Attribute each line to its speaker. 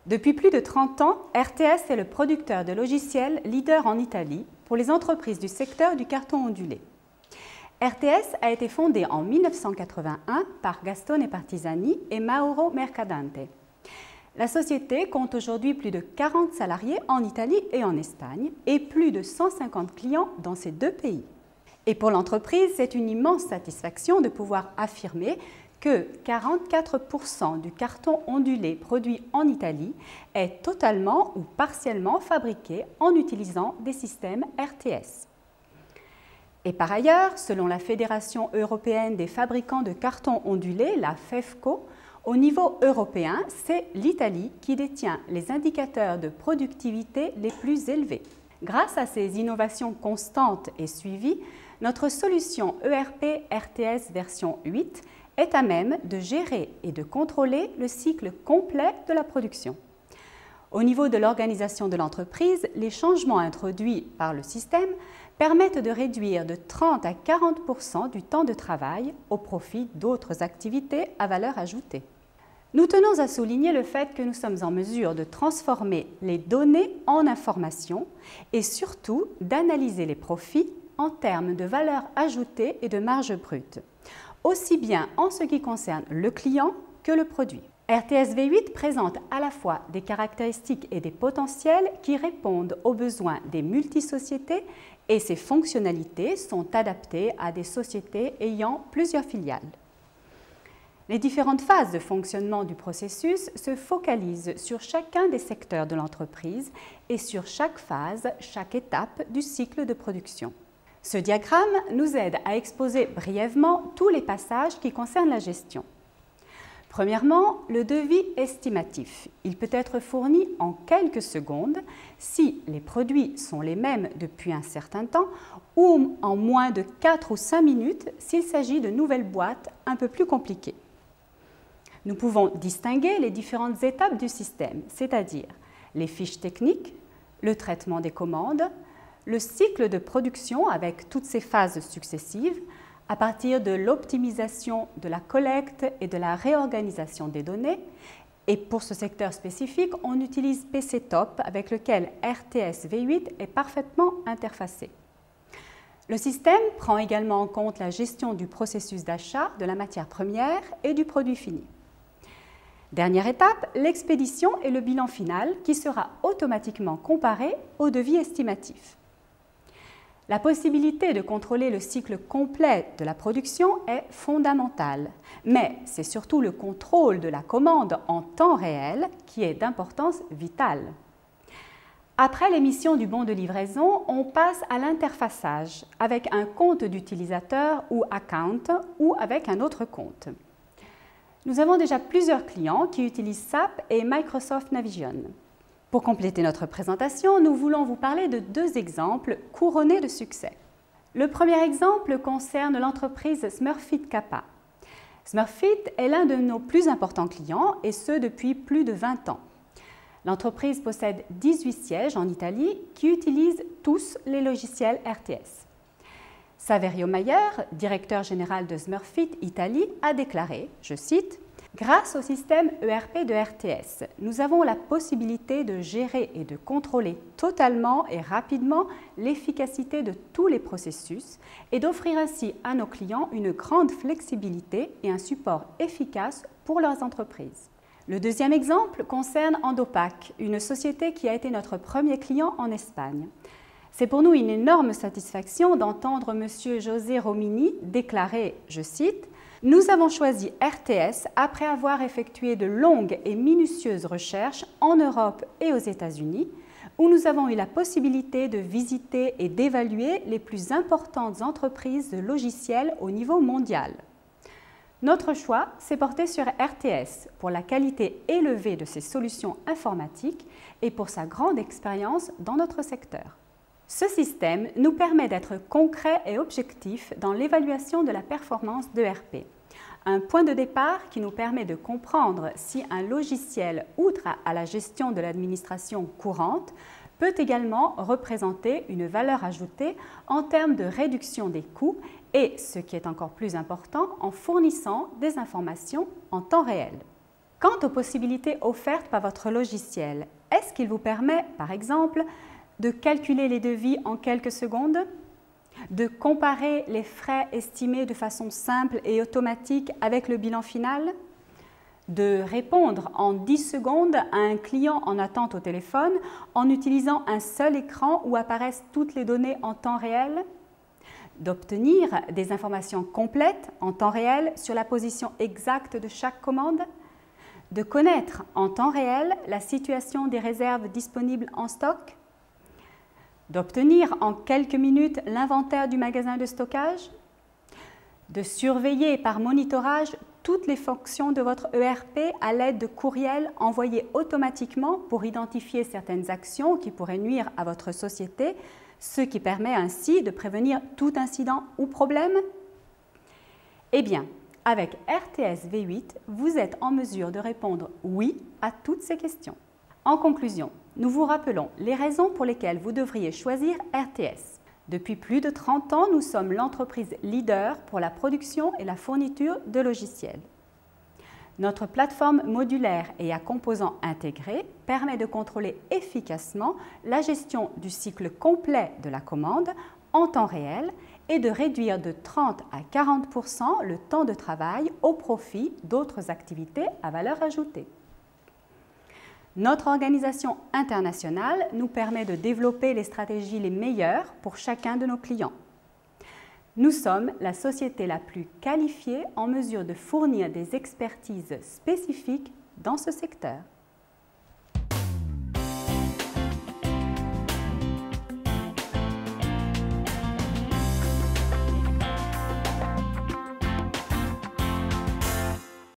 Speaker 1: Depuis plus de 30 ans, RTS est le producteur de logiciels leader en Italie pour les entreprises du secteur du carton ondulé. RTS a été fondé en 1981 par Gastone Partisani et Mauro Mercadante. La société compte aujourd'hui plus de 40 salariés en Italie et en Espagne et plus de 150 clients dans ces deux pays. Et pour l'entreprise, c'est une immense satisfaction de pouvoir affirmer que 44% du carton ondulé produit en Italie est totalement ou partiellement fabriqué en utilisant des systèmes RTS. Et par ailleurs, selon la Fédération européenne des fabricants de carton ondulé, la FEFCO, au niveau européen, c'est l'Italie qui détient les indicateurs de productivité les plus élevés. Grâce à ces innovations constantes et suivies, notre solution ERP RTS version 8 est à même de gérer et de contrôler le cycle complet de la production. Au niveau de l'organisation de l'entreprise, les changements introduits par le système permettent de réduire de 30 à 40% du temps de travail au profit d'autres activités à valeur ajoutée. Nous tenons à souligner le fait que nous sommes en mesure de transformer les données en informations et surtout d'analyser les profits en termes de valeur ajoutée et de marge brute, aussi bien en ce qui concerne le client que le produit. RTS V8 présente à la fois des caractéristiques et des potentiels qui répondent aux besoins des multisociétés et ses fonctionnalités sont adaptées à des sociétés ayant plusieurs filiales. Les différentes phases de fonctionnement du processus se focalisent sur chacun des secteurs de l'entreprise et sur chaque phase, chaque étape du cycle de production. Ce diagramme nous aide à exposer brièvement tous les passages qui concernent la gestion. Premièrement, le devis estimatif. Il peut être fourni en quelques secondes si les produits sont les mêmes depuis un certain temps ou en moins de 4 ou 5 minutes s'il s'agit de nouvelles boîtes un peu plus compliquées. Nous pouvons distinguer les différentes étapes du système, c'est-à-dire les fiches techniques, le traitement des commandes, le cycle de production avec toutes ses phases successives, à partir de l'optimisation de la collecte et de la réorganisation des données. Et pour ce secteur spécifique, on utilise PCtop avec lequel RTS V8 est parfaitement interfacé. Le système prend également en compte la gestion du processus d'achat de la matière première et du produit fini. Dernière étape, l'expédition et le bilan final qui sera automatiquement comparé au devis estimatif. La possibilité de contrôler le cycle complet de la production est fondamentale, mais c'est surtout le contrôle de la commande en temps réel qui est d'importance vitale. Après l'émission du bon de livraison, on passe à l'interfaçage avec un compte d'utilisateur ou account ou avec un autre compte. Nous avons déjà plusieurs clients qui utilisent SAP et Microsoft Navision. Pour compléter notre présentation, nous voulons vous parler de deux exemples couronnés de succès. Le premier exemple concerne l'entreprise Smurfit Kappa. Smurfit est l'un de nos plus importants clients et ce depuis plus de 20 ans. L'entreprise possède 18 sièges en Italie qui utilisent tous les logiciels RTS. Saverio Mayer, directeur général de Smurfit Italie, a déclaré, je cite, « Grâce au système ERP de RTS, nous avons la possibilité de gérer et de contrôler totalement et rapidement l'efficacité de tous les processus et d'offrir ainsi à nos clients une grande flexibilité et un support efficace pour leurs entreprises. » Le deuxième exemple concerne Endopac, une société qui a été notre premier client en Espagne. C'est pour nous une énorme satisfaction d'entendre M. José Romini déclarer, je cite, « Nous avons choisi RTS après avoir effectué de longues et minutieuses recherches en Europe et aux États-Unis, où nous avons eu la possibilité de visiter et d'évaluer les plus importantes entreprises de logiciels au niveau mondial. Notre choix s'est porté sur RTS pour la qualité élevée de ses solutions informatiques et pour sa grande expérience dans notre secteur. Ce système nous permet d'être concrets et objectifs dans l'évaluation de la performance d'ERP. Un point de départ qui nous permet de comprendre si un logiciel, outre à la gestion de l'administration courante, peut également représenter une valeur ajoutée en termes de réduction des coûts et, ce qui est encore plus important, en fournissant des informations en temps réel. Quant aux possibilités offertes par votre logiciel, est-ce qu'il vous permet, par exemple, de calculer les devis en quelques secondes, de comparer les frais estimés de façon simple et automatique avec le bilan final, de répondre en 10 secondes à un client en attente au téléphone en utilisant un seul écran où apparaissent toutes les données en temps réel, d'obtenir des informations complètes en temps réel sur la position exacte de chaque commande, de connaître en temps réel la situation des réserves disponibles en stock, d'obtenir en quelques minutes l'inventaire du magasin de stockage, de surveiller par monitorage toutes les fonctions de votre ERP à l'aide de courriels envoyés automatiquement pour identifier certaines actions qui pourraient nuire à votre société, ce qui permet ainsi de prévenir tout incident ou problème? Eh bien, avec RTS V8, vous êtes en mesure de répondre oui à toutes ces questions. En conclusion, nous vous rappelons les raisons pour lesquelles vous devriez choisir RTS. Depuis plus de 30 ans, nous sommes l'entreprise leader pour la production et la fourniture de logiciels. Notre plateforme modulaire et à composants intégrés permet de contrôler efficacement la gestion du cycle complet de la commande en temps réel et de réduire de 30 à 40% le temps de travail au profit d'autres activités à valeur ajoutée. Notre organisation internationale nous permet de développer les stratégies les meilleures pour chacun de nos clients. Nous sommes la société la plus qualifiée en mesure de fournir des expertises spécifiques dans ce secteur.